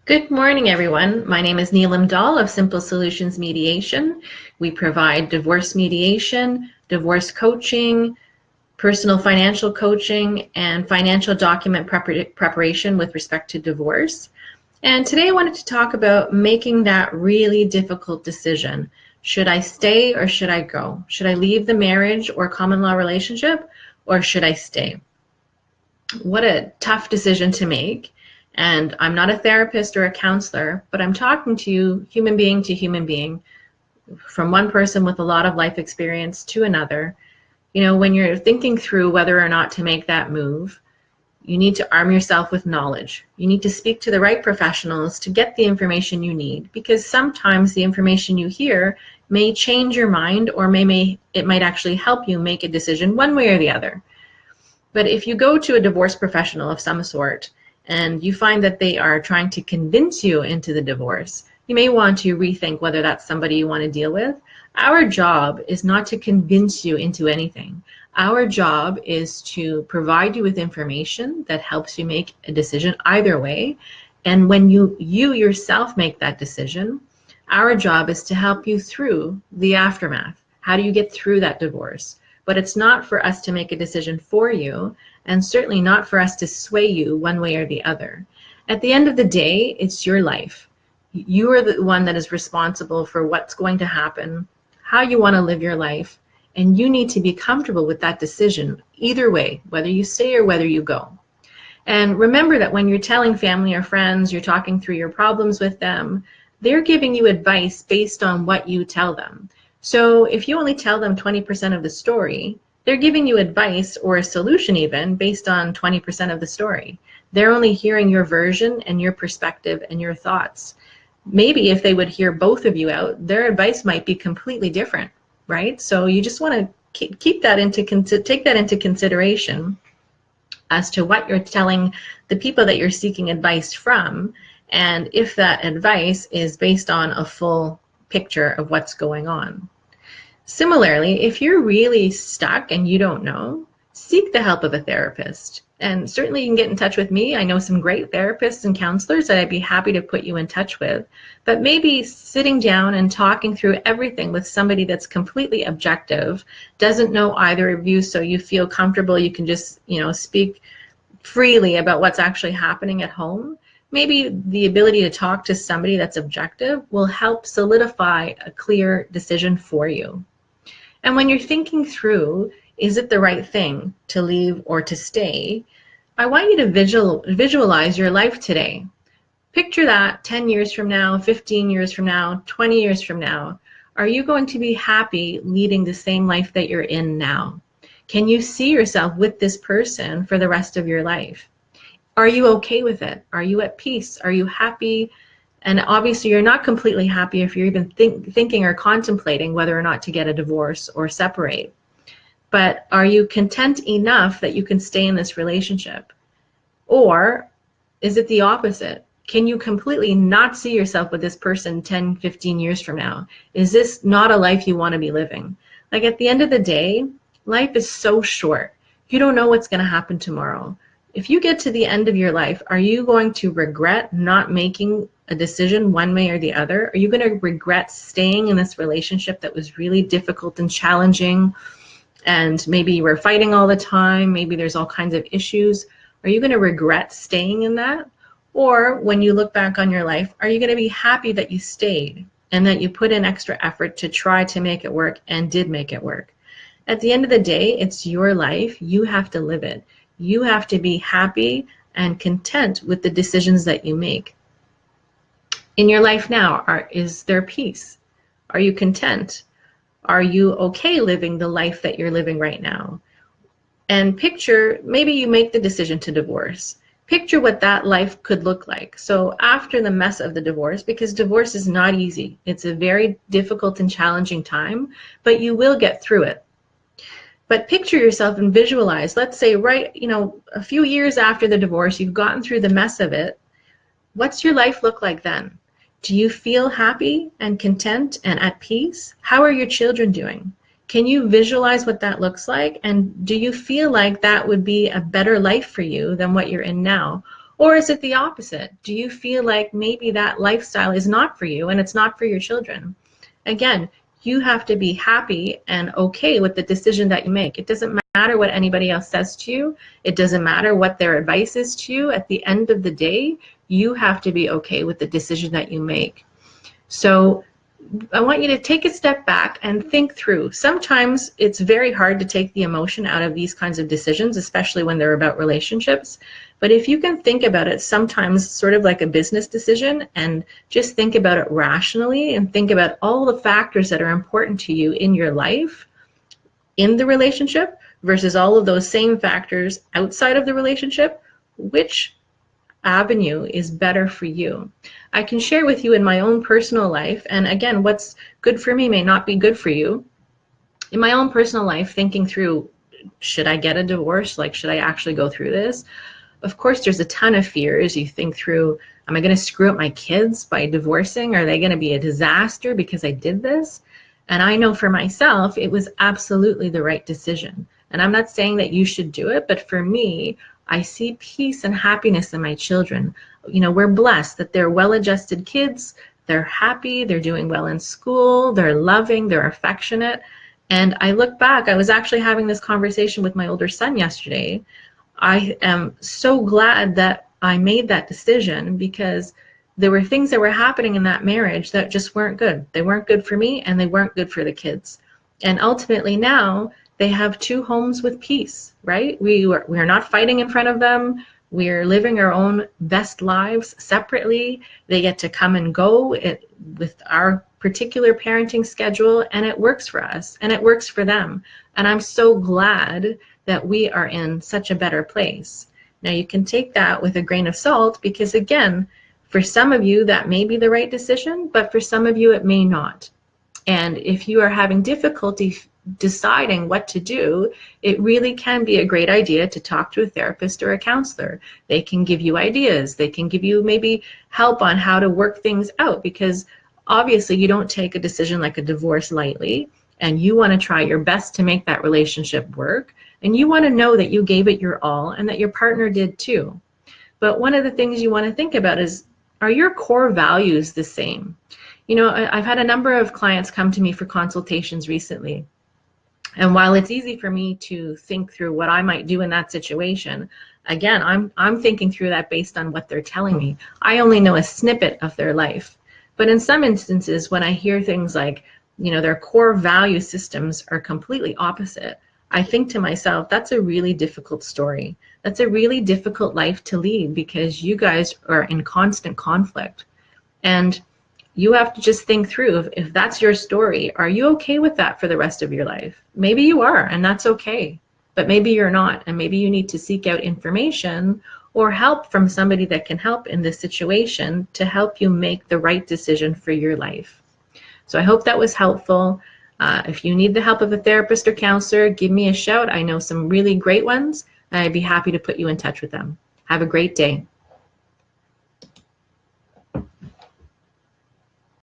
Good morning, everyone. My name is Neelam Dahl of Simple Solutions Mediation. We provide divorce mediation, divorce coaching, personal financial coaching, and financial document preparation with respect to divorce. And today I wanted to talk about making that really difficult decision. Should I stay or should I go? Should I leave the marriage or common law relationship, or should I stay? What a tough decision to make. And I'm not a therapist or a counselor, but I'm talking to you human being to human being, from one person with a lot of life experience to another. You know, when you're thinking through whether or not to make that move, you need to arm yourself with knowledge. You need to speak to the right professionals to get the information you need, because sometimes the information you hear may change your mind, or it might actually help you make a decision one way or the other. But if you go to a divorce professional of some sort and you find that they are trying to convince you into the divorce, you may want to rethink whether that's somebody you want to deal with. Our job is not to convince you into anything. Our job is to provide you with information that helps you make a decision either way. And when you yourself make that decision, our job is to help you through the aftermath. How do you get through that divorce? But it's not for us to make a decision for you, and certainly not for us to sway you one way or the other. At the end of the day, it's your life. You are the one that is responsible for what's going to happen, how you want to live your life, and you need to be comfortable with that decision either way, whether you stay or whether you go. And remember that when you're telling family or friends, you're talking through your problems with them, they're giving you advice based on what you tell them. So if you only tell them 20% of the story, they're giving you advice or a solution even based on 20% of the story. They're only hearing your version and your perspective and your thoughts. Maybe if they would hear both of you out, their advice might be completely different, right? So you just want to take that into consideration as to what you're telling the people that you're seeking advice from, and if that advice is based on a full picture of what's going on. Similarly, if you're really stuck and you don't know, seek the help of a therapist. And certainly you can get in touch with me. I know some great therapists and counselors that I'd be happy to put you in touch with. But maybe sitting down and talking through everything with somebody that's completely objective, doesn't know either of you, so you feel comfortable, you can just, speak freely about what's actually happening at home. Maybe the ability to talk to somebody that's objective will help solidify a clear decision for you. And when you're thinking through, is it the right thing to leave or to stay, I want you to visualize your life today. Picture that 10 years from now, 15 years from now, 20 years from now. Are you going to be happy leading the same life that you're in now? Can you see yourself with this person for the rest of your life? Are you okay with it? Are you at peace? Are you happy? And obviously you're not completely happy if you're even thinking or contemplating whether or not to get a divorce or separate. But are you content enough that you can stay in this relationship? Or is it the opposite? Can you completely not see yourself with this person 10, 15 years from now? Is this not a life you want to be living? Like, at the end of the day, life is so short. You don't know what's going to happen tomorrow. If you get to the end of your life, are you going to regret not making a decision one way or the other? Are you going to regret staying in this relationship that was really difficult and challenging, and maybe you were fighting all the time, maybe there's all kinds of issues? Are you going to regret staying in that? Or when you look back on your life, are you going to be happy that you stayed and that you put in extra effort to try to make it work and did make it work? At the end of the day, it's your life. You have to live it. You have to be happy and content with the decisions that you make. In your life now, is there peace? Are you content? Are you okay living the life that you're living right now? And picture, maybe you make the decision to divorce. Picture what that life could look like. So after the mess of the divorce, because divorce is not easy. It's a very difficult and challenging time, but you will get through it. But picture yourself and visualize, let's say a few years after the divorce, you've gotten through the mess of it. What's your life look like then? Do you feel happy and content and at peace? How are your children doing? Can you visualize what that looks like? And do you feel like that would be a better life for you than what you're in now? Or is it the opposite? Do you feel like maybe that lifestyle is not for you and it's not for your children? Again, you have to be happy and okay with the decision that you make. It doesn't matter what anybody else says to you. It doesn't matter what their advice is to you. At the end of the day, you have to be okay with the decision that you make. So I want you to take a step back and think through. Sometimes it's very hard to take the emotion out of these kinds of decisions, especially when they're about relationships. But if you can think about it sometimes sort of like a business decision and just think about it rationally and think about all the factors that are important to you in your life, in the relationship, versus all of those same factors outside of the relationship, which avenue is better for you? I can share with you in my own personal life, and again, what's good for me may not be good for you. In my own personal life, thinking through, should I get a divorce? Like, should I actually go through this? Of course, there's a ton of fears. You think through, am I going to screw up my kids by divorcing? Are they going to be a disaster because I did this? And I know for myself, it was absolutely the right decision. And I'm not saying that you should do it, but for me, I see peace and happiness in my children. You know, we're blessed that they're well-adjusted kids. They're happy. They're doing well in school. They're loving. They're affectionate. And I look back, I was actually having this conversation with my older son yesterday. I am so glad that I made that decision because there were things that were happening in that marriage that just weren't good. They weren't good for me and they weren't good for the kids. And ultimately now they have two homes with peace, right? We're not fighting in front of them. We're living our own best lives separately. They get to come and go with our particular parenting schedule, and it works for us and it works for them. And I'm so glad that we are in such a better place. Now you can take that with a grain of salt because again, for some of you that may be the right decision, but for some of you it may not. And if you are having difficulty deciding what to do, it really can be a great idea to talk to a therapist or a counselor. They can give you ideas. They can give you maybe help on how to work things out because obviously you don't take a decision like a divorce lightly and you want to try your best to make that relationship work and you want to know that you gave it your all and that your partner did too. But one of the things you want to think about is, are your core values the same? You know, I've had a number of clients come to me for consultations recently. And while it's easy for me to think through what I might do in that situation, again, I'm thinking through that based on what they're telling me. I only know a snippet of their life. But in some instances, when I hear things like, you know, their core value systems are completely opposite, I think to myself, that's a really difficult story. That's a really difficult life to lead because you guys are in constant conflict. And you have to just think through, if that's your story, are you okay with that for the rest of your life? Maybe you are, and that's okay. But maybe you're not, and maybe you need to seek out information or help from somebody that can help in this situation to help you make the right decision for your life. So I hope that was helpful. If you need the help of a therapist or counselor, give me a shout. I know some really great ones, and I'd be happy to put you in touch with them. Have a great day.